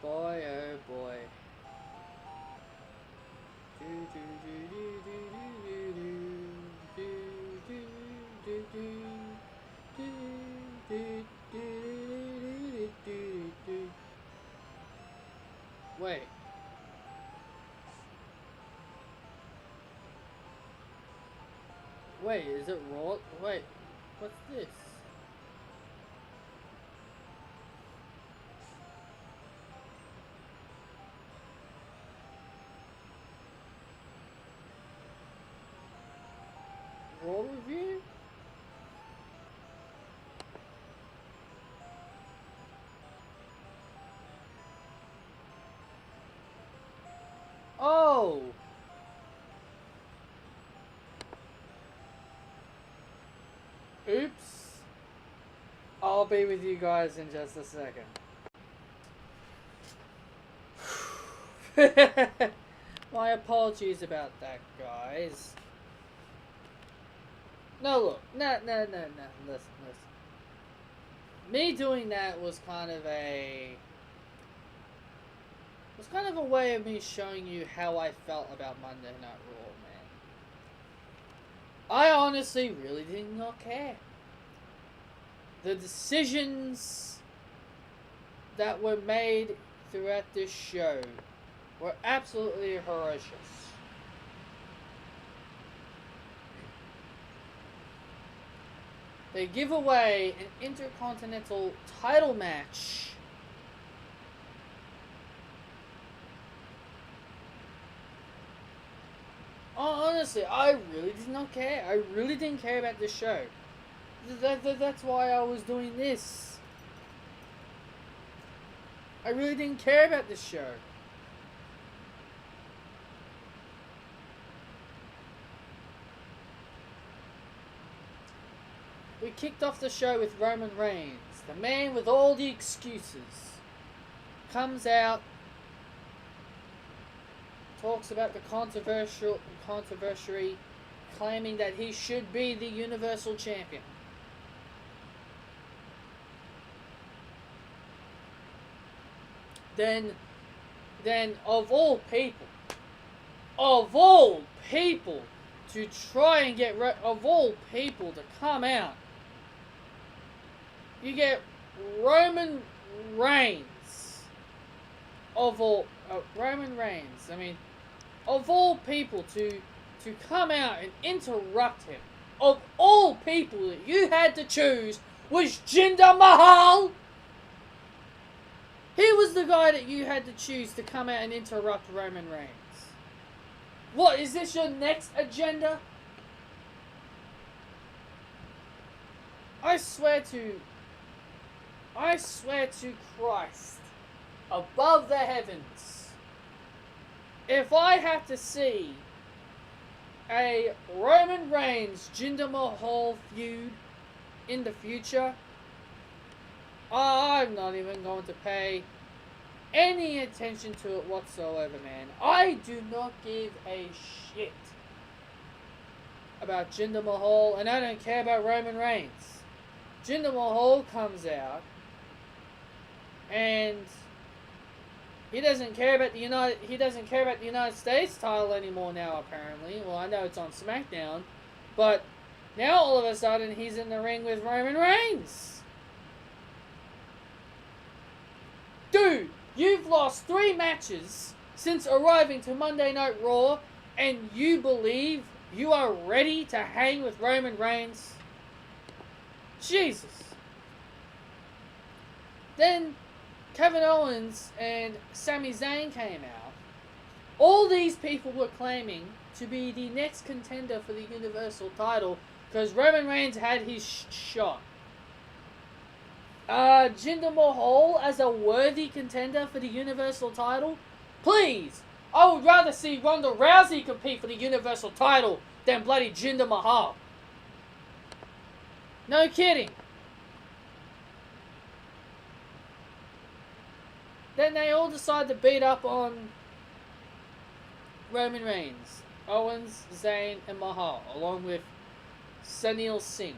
boy, oh boy. Wait. Wait, is it raw? Wait, what's this? Raw review? Oh! Oops. I'll be with you guys in just a second. My apologies about that, guys. No, look. No. Listen. Me doing that was kind of a way of me showing you how I felt about Monday Night Raw, man. I honestly really did not care. The decisions that were made throughout this show were absolutely horrendous. They give away an Intercontinental title match honestly, I really did not care. I really didn't care about this show. That's why I was doing this. I really didn't care about this show. We kicked off the show with Roman Reigns, the man with all the excuses. Comes out, talks about the controversy, claiming that he should be the Universal Champion. Then of all people, to try and get of all people to come out, you get Roman Reigns. Roman Reigns. I mean, of all people to come out and interrupt him. Of all people that you had to choose was Jinder Mahal. He was the guy that you had to choose to come out and interrupt Roman Reigns. What, is this your next agenda? I swear to Christ, above the heavens, if I have to see a Roman Reigns Jinder Mahal feud in the future, I'm not even going to pay any attention to it whatsoever, man. I do not give a shit about Jinder Mahal, and I don't care about Roman Reigns. Jinder Mahal comes out, and he doesn't care about the United States title anymore now, apparently. Well, I know it's on SmackDown, but now all of a sudden he's in the ring with Roman Reigns. Dude, you've lost 3 matches since arriving to Monday Night Raw, and you believe you are ready to hang with Roman Reigns? Jesus. Then Kevin Owens and Sami Zayn came out. All these people were claiming to be the next contender for the Universal title because Roman Reigns had his shot. Jinder Mahal as a worthy contender for the Universal title? Please! I would rather see Ronda Rousey compete for the Universal title than bloody Jinder Mahal. No kidding. Then they all decide to beat up on Roman Reigns, Owens, Zayn, and Mahal, along with Sunil Singh.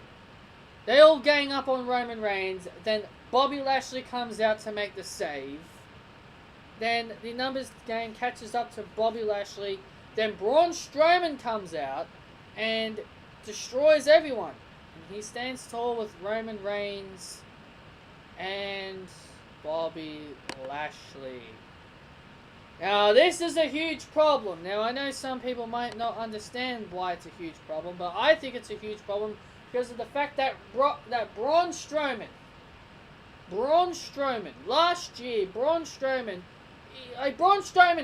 They all gang up on Roman Reigns, then Bobby Lashley comes out to make the save. Then the numbers game catches up to Bobby Lashley. Then Braun Strowman comes out and destroys everyone. And he stands tall with Roman Reigns and Bobby Lashley. Now, this is a huge problem. Now, I know some people might not understand why it's a huge problem, but I think it's a huge problem because of the fact that Braun Strowman, last year, Braun Strowman's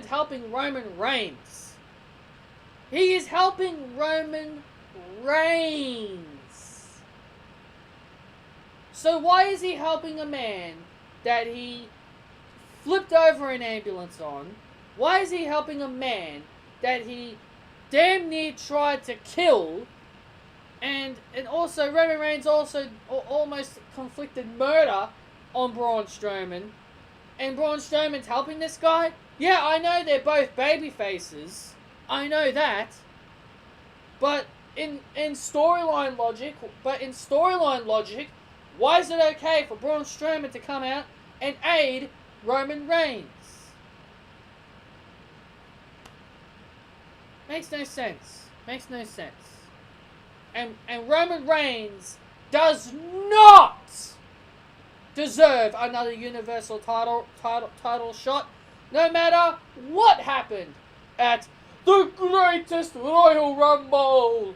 helping Roman Reigns. He is helping Roman Reigns. So why is he helping a man that he flipped over an ambulance on? Why is he helping a man that he damn near tried to kill? And also Roman Reigns also almost conflicted murder on Braun Strowman. And Braun Strowman's helping this guy? Yeah, I know they're both baby faces. I know that. But in storyline logic, why is it okay for Braun Strowman to come out and aid Roman Reigns? Makes no sense. And Roman Reigns does not deserve another Universal title shot, no matter what happened at the greatest Royal Rumble.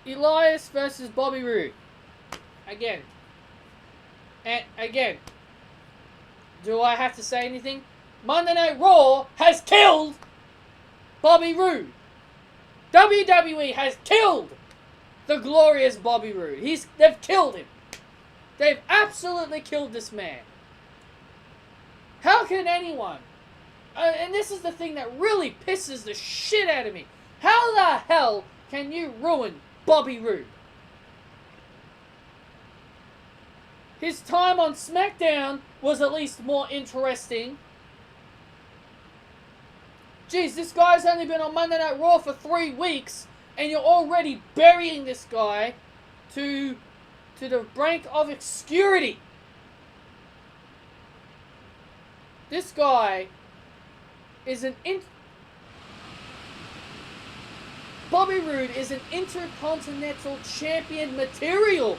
Elias versus Bobby Roode. Again. Do I have to say anything? Monday Night Raw has killed Bobby Roode. WWE has killed the glorious Bobby Roode. They've killed him. They've absolutely killed this man. How can anyone... and this is the thing that really pisses the shit out of me. How the hell can you ruin Bobby Roode? His time on SmackDown was at least more interesting. Jeez, this guy's only been on Monday Night Raw for 3 weeks, and you're already burying this guy to the brink of obscurity. This guy is Bobby Roode is an Intercontinental Champion material.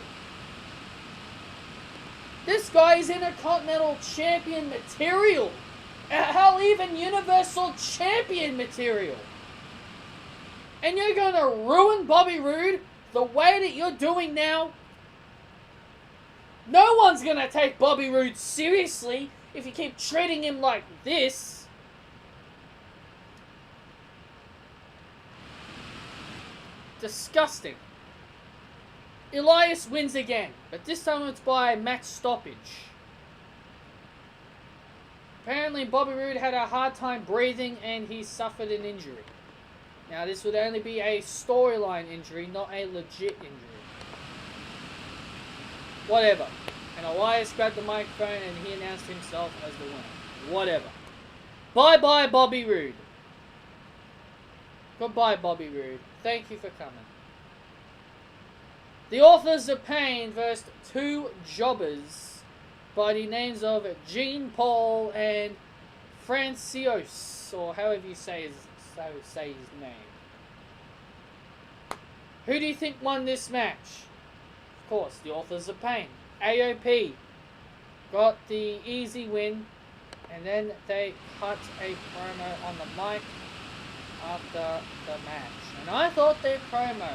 This guy is Intercontinental Champion material. Hell, even Universal Champion material. And you're going to ruin Bobby Roode the way that you're doing now? No one's going to take Bobby Roode seriously if you keep treating him like this. Disgusting. Elias wins again, but this time it's by match stoppage. Apparently Bobby Roode had a hard time breathing and he suffered an injury. Now this would only be a storyline injury, not a legit injury. Whatever. And Elias grabbed the microphone and he announced himself as the winner. Whatever. Bye-bye Bobby Roode. Goodbye Bobby Roode. Thank you for coming. The Authors of Pain versus 2 jobbers by the names of Jean Paul and Francios, or however you say his name. Who do you think won this match? Of course, the Authors of Pain. AOP got the easy win, and then they cut a promo on the mic after the match. And I thought their promo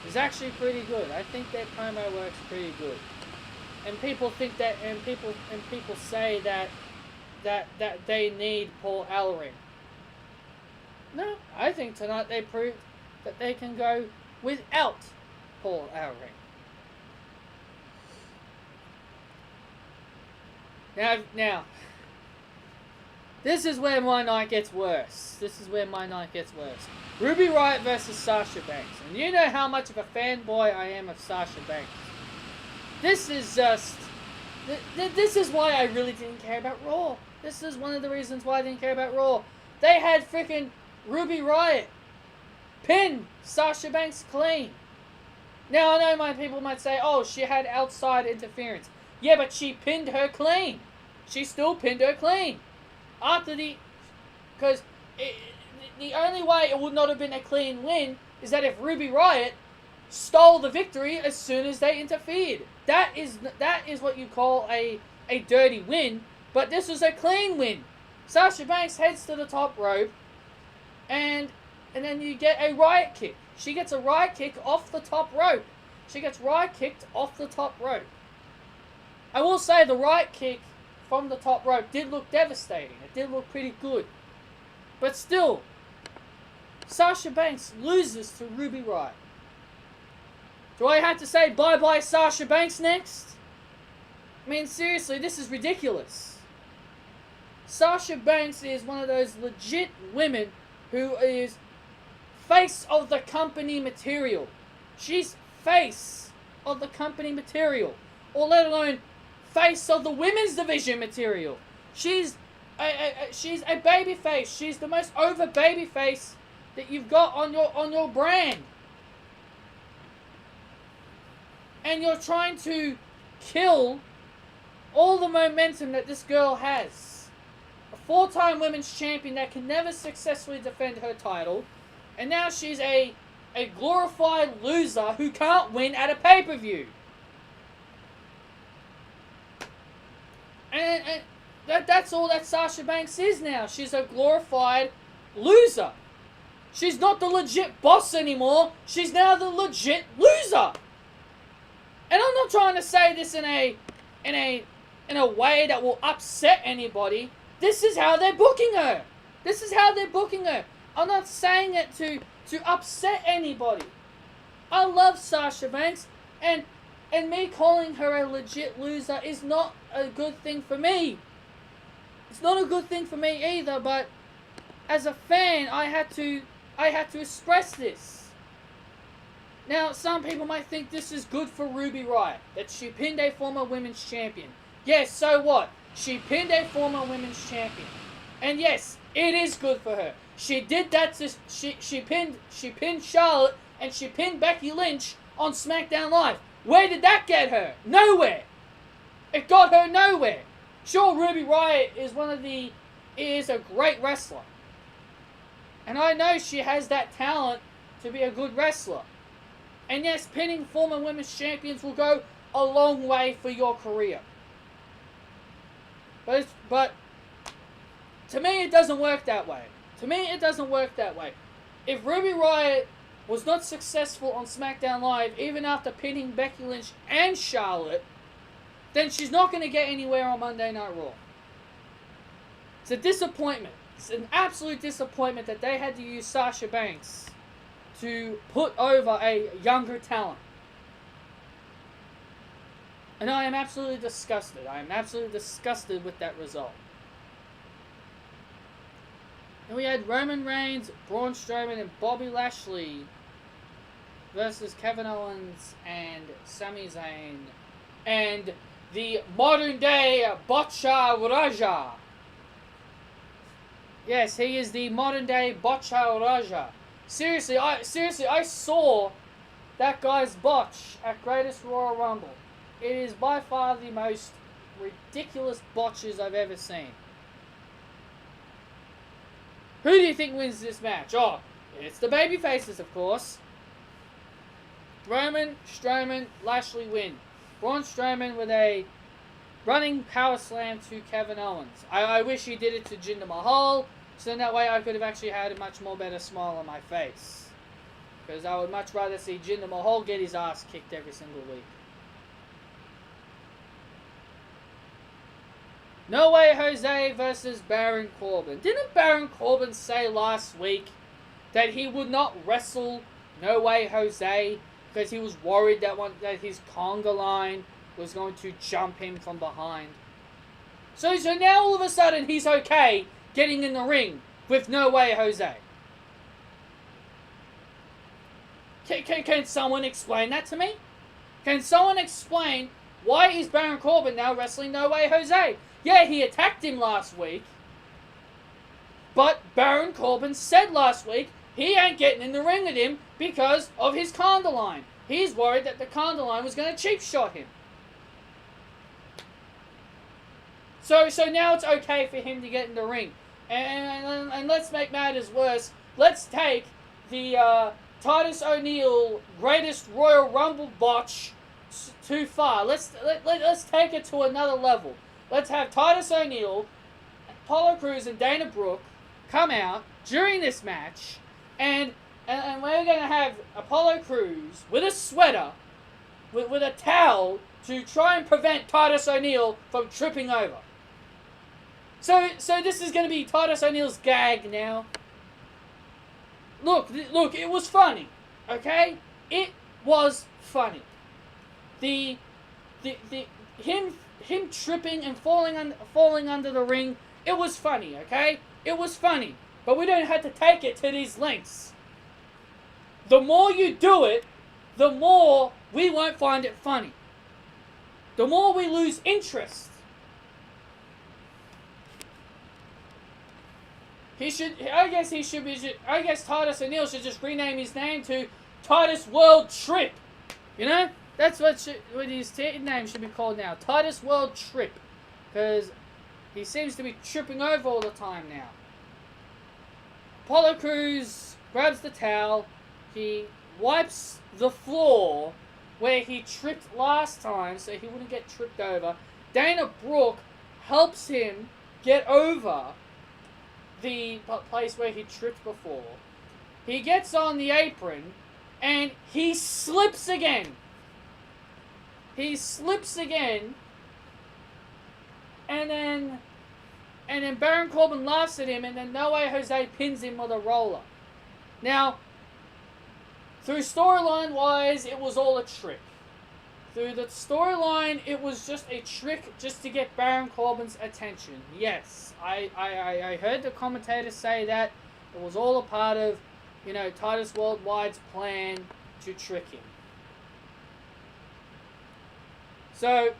was actually pretty good. I think their promo works pretty good. And people think that, and people say that they need Paul Ellering. No, I think tonight they proved that they can go without Paul Ellering. Now, this is where my night gets worse. Ruby Riott versus Sasha Banks. And you know how much of a fanboy I am of Sasha Banks. This is just... This is why I really didn't care about Raw. This is one of the reasons why I didn't care about Raw. They had freaking Ruby Riott pin Sasha Banks clean. Now, I know my people might say, oh, she had outside interference. Yeah, but she pinned her clean. She still pinned her clean. Because the only way it would not have been a clean win is that if Ruby Riott stole the victory as soon as they interfered. That is what you call a dirty win, but this was a clean win. Sasha Banks heads to the top rope, and then you get a Riott kick. She gets a Riott kick off the top rope. She gets Riott kicked off the top rope. I will say the Riott kick from the top rope did look devastating. It did look pretty good. But still, Sasha Banks loses to Ruby Riott. Do I have to say bye-bye Sasha Banks next? I mean, seriously, this is ridiculous. Sasha Banks is one of those legit women who is face of the company material. She's face of the company material. Or let alone face of the women's division material. She's a baby face. She's the most over baby face that you've got on your brand. And you're trying to kill all the momentum that this girl has. A 4-time women's champion that can never successfully defend her title. And now she's a glorified loser who can't win at a pay-per-view. And that's all that Sasha Banks is now. She's a glorified loser. She's not the legit boss anymore. She's now the legit loser. And I'm not trying to say this in a way that will upset anybody. This is how they're booking her. This is how they're booking her. I'm not saying it to upset anybody. I love Sasha Banks, and me calling her a legit loser is not a good thing for me. It's not a good thing for me either, but as a fan, I had to express this. Now, some people might think this is good for Ruby Riott, that she pinned a former women's champion. Yes, so what? She pinned a former women's champion. And yes, it is good for her. She did that to, she pinned Charlotte, and she pinned Becky Lynch on SmackDown Live. Where did that get her? Nowhere. It got her nowhere. Sure, Ruby Riott is a great wrestler. And I know she has that talent to be a good wrestler. And yes, pinning former women's champions will go a long way for your career. But to me, it doesn't work that way. To me, it doesn't work that way. If Ruby Riott was not successful on SmackDown Live, even after pinning Becky Lynch and Charlotte, then she's not going to get anywhere on Monday Night Raw. It's a disappointment. It's an absolute disappointment that they had to use Sasha Banks to put over a younger talent. And I am absolutely disgusted. I am absolutely disgusted with that result. And we had Roman Reigns, Braun Strowman, and Bobby Lashley versus Kevin Owens and Sami Zayn. And the modern day Boccia Raja. Yes, he is the modern day Boccia Raja. Seriously, I saw that guy's botch at Greatest Royal Rumble. It is by far the most ridiculous botches I've ever seen. Who do you think wins this match? Oh, it's the babyfaces, of course. Roman, Strowman, Lashley win. Braun Strowman with a running power slam to Kevin Owens. I wish he did it to Jinder Mahal, so then that way I could have actually had a much more better smile on my face. Because I would much rather see Jinder Mahal get his ass kicked every single week. No Way Jose versus Baron Corbin. Didn't Baron Corbin say last week that he would not wrestle No Way Jose because he was worried that his conga line was going to jump him from behind? So now all of a sudden he's okay getting in the ring with No Way Jose. Can someone explain that to me? Can someone explain why is Baron Corbin now wrestling No Way Jose? Yeah, he attacked him last week, but Baron Corbin said last week he ain't getting in the ring with him because of his Conda line. He's worried that the Conda line was going to cheap shot him. So now it's okay for him to get in the ring. And let's make matters worse. Let's take the Titus O'Neil greatest Royal Rumble botch too far. Let's take it to another level. Let's have Titus O'Neil, Apollo Crews, and Dana Brooke come out during this match, and we're going to have Apollo Crews with a sweater, with a towel, to try and prevent Titus O'Neil from tripping over. So this is going to be Titus O'Neil's gag now. Look, it was funny, okay? It was funny. Him tripping and falling under the ring, it was funny, okay? It was funny. But we don't have to take it to these lengths. The more you do it, the more we won't find it funny. The more we lose interest. I guess Titus O'Neil should just rename his name to Titus World Trip. You know? That's what his name should be called now. Titus World Trip. Because he seems to be tripping over all the time now. Apollo Crews grabs the towel. He wipes the floor where he tripped last time so he wouldn't get tripped over. Dana Brooke helps him get over the place where he tripped before. He gets on the apron and he slips again. He slips again, and then Baron Corbin laughs at him, and then No Way Jose pins him with a roller. Now, through storyline wise, it was all a trick. Through the storyline, it was just a trick just to get Baron Corbin's attention. Yes, I heard the commentators say that it was all a part of, Titus Worldwide's plan to trick him. So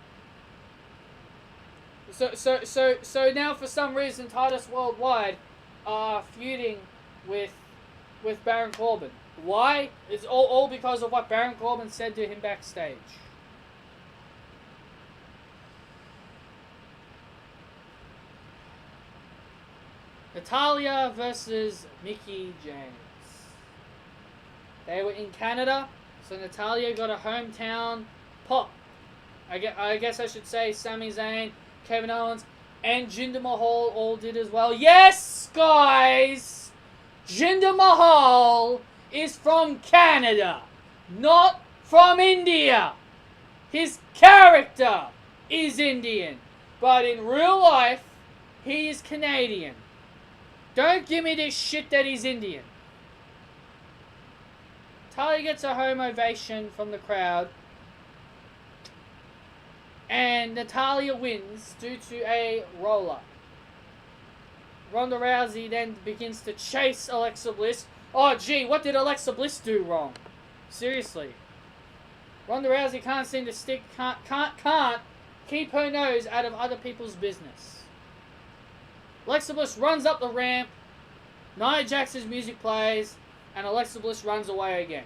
now for some reason Titus Worldwide are feuding with Baron Corbin. Why? It's all because of what Baron Corbin said to him backstage. Natalya versus Mickie James. They were in Canada, so Natalya got a hometown pop. I guess I should say Sami Zayn, Kevin Owens, and Jinder Mahal all did as well. Yes, guys! Jinder Mahal is from Canada, not from India. His character is Indian, but in real life, he is Canadian. Don't give me this shit that he's Indian. Natalya gets a home ovation from the crowd. And Natalya wins due to a roll-up. Ronda Rousey then begins to chase Alexa Bliss. Oh, gee, what did Alexa Bliss do wrong? Seriously. Ronda Rousey can't seem to can't keep her nose out of other people's business. Alexa Bliss runs up the ramp. Nia Jax's music plays. And Alexa Bliss runs away again.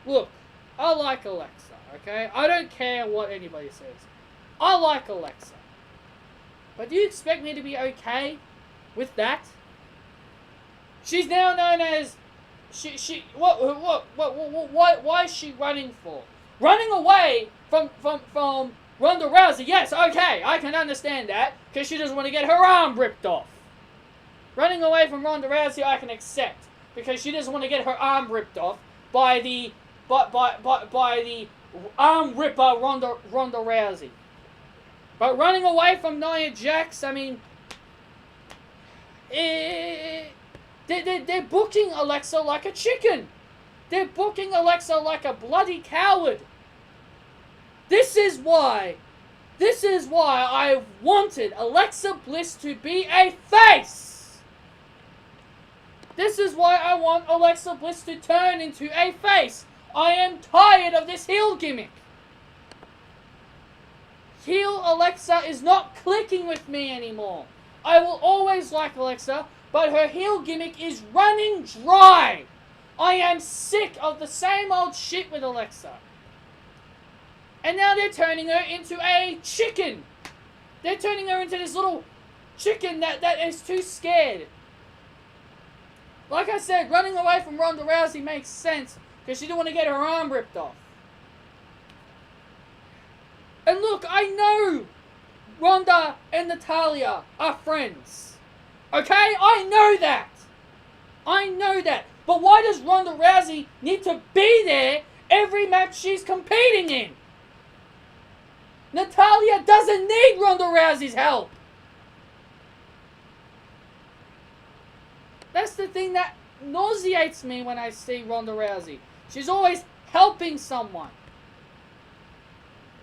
Look, I like Alexa, okay? I don't care what anybody says. I like Alexa. But do you expect me to be okay with that? She's now known as... Why is she running for? Running away from Ronda Rousey. Yes, okay, I can understand that. Because she doesn't want to get her arm ripped off. Running away from Ronda Rousey I can accept. Because she doesn't want to get her arm ripped off by the arm ripper Ronda Rousey. But running away from Nia Jax, I mean, they're booking Alexa like a chicken. They're booking Alexa like a bloody coward. This is why I wanted Alexa Bliss to be a face. This is why I want Alexa Bliss to turn into a face. I am tired of this heel gimmick. heel Alexa is not clicking with me anymore. I will always like Alexa, but her heel gimmick is running dry. I am sick of the same old shit with Alexa. And now they're turning her into a chicken. They're turning her into this little chicken that is too scared. Like I said, running away from Ronda Rousey makes sense because she didn't want to get her arm ripped off. And look, I know Ronda and Natalya are friends. Okay? I know that. I know that. But why does Ronda Rousey need to be there every match she's competing in? Natalya doesn't need Ronda Rousey's help. That's the thing that nauseates me when I see Ronda Rousey. She's always helping someone.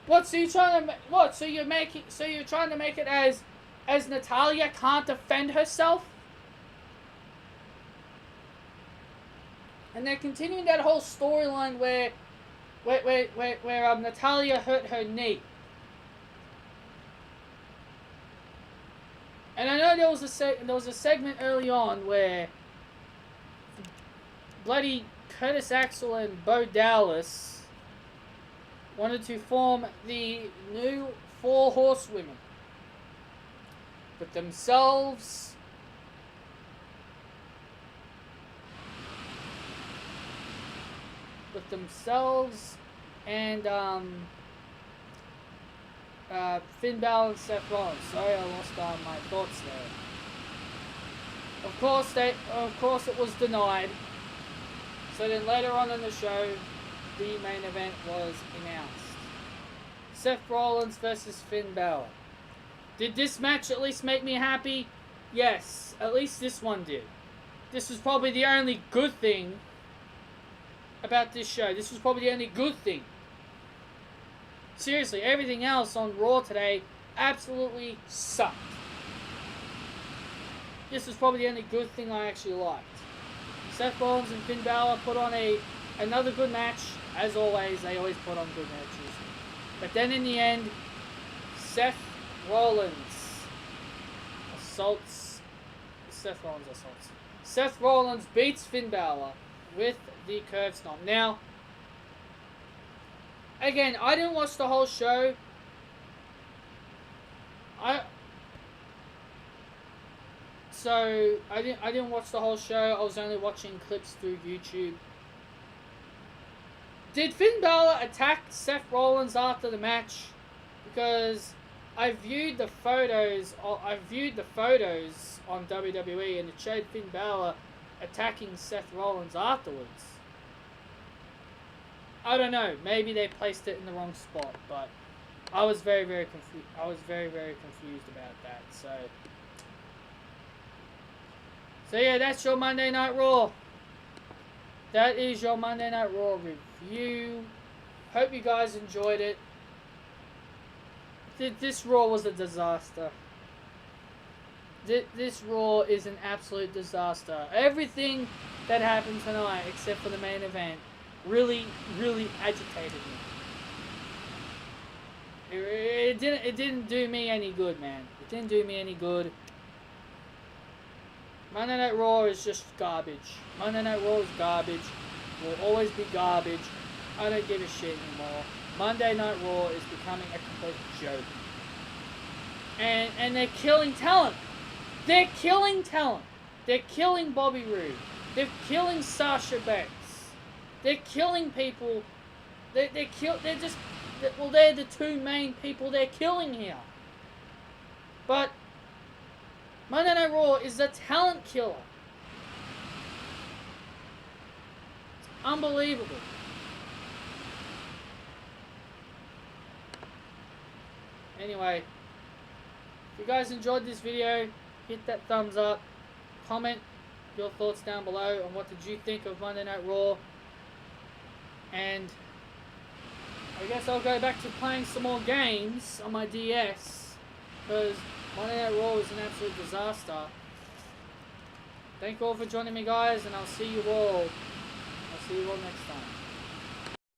What? So you're trying to what? So you're trying to make it as Natalya can't defend herself? And they're continuing that whole storyline where Natalya hurt her knee. And I know there was a segment early on where bloody Curtis Axel and Bo Dallas wanted to form the new 4 Horsewomen. With themselves, and Finn Balor and Seth Rollins. Sorry, I lost my thoughts there. Of course, it was denied. So then later on in the show, the main event was announced: Seth Rollins versus Finn Balor. Did this match at least make me happy? Yes, at least this one did. This was probably the only good thing about this show. This was probably the only good thing. Seriously, everything else on Raw today absolutely sucked. This was probably the only good thing I actually liked. Seth Rollins and Finn Balor put on another good match. As always, they always put on good matches. But then in the end, Seth Rollins assaults. Seth Rollins beats Finn Balor with the curb stomp. Now, again, I didn't watch the whole show. I didn't watch the whole show. I was only watching clips through YouTube. Did Finn Balor attack Seth Rollins after the match? Because I viewed the photos on WWE, and it showed Finn Balor attacking Seth Rollins afterwards. I don't know. Maybe they placed it in the wrong spot, but I was very, very confused. I was very, very confused about that. So yeah, that's your Monday Night Raw. That is your Monday Night Raw review. Hope you guys enjoyed it. This Raw was a disaster. This Raw is an absolute disaster. Everything that happened tonight, except for the main event, really, really agitated me. It didn't do me any good, man. It didn't do me any good. Monday Night Raw is just garbage. Monday Night Raw is garbage. Will always be garbage. I don't give a shit anymore. Monday Night Raw is becoming a complete joke. And they're killing talent. They're killing talent. They're killing Bobby Roode. They're killing Sasha Banks. They're killing people. They're the two main people they're killing here. But Monday Night Raw is a talent killer. It's unbelievable. Anyway, if you guys enjoyed this video, hit that thumbs up. Comment your thoughts down below on what did you think of Monday Night Raw. And I guess I'll go back to playing some more games on my DS, because Monday Night Raw is an absolute disaster. Thank you all for joining me, guys, and I'll see you all next time.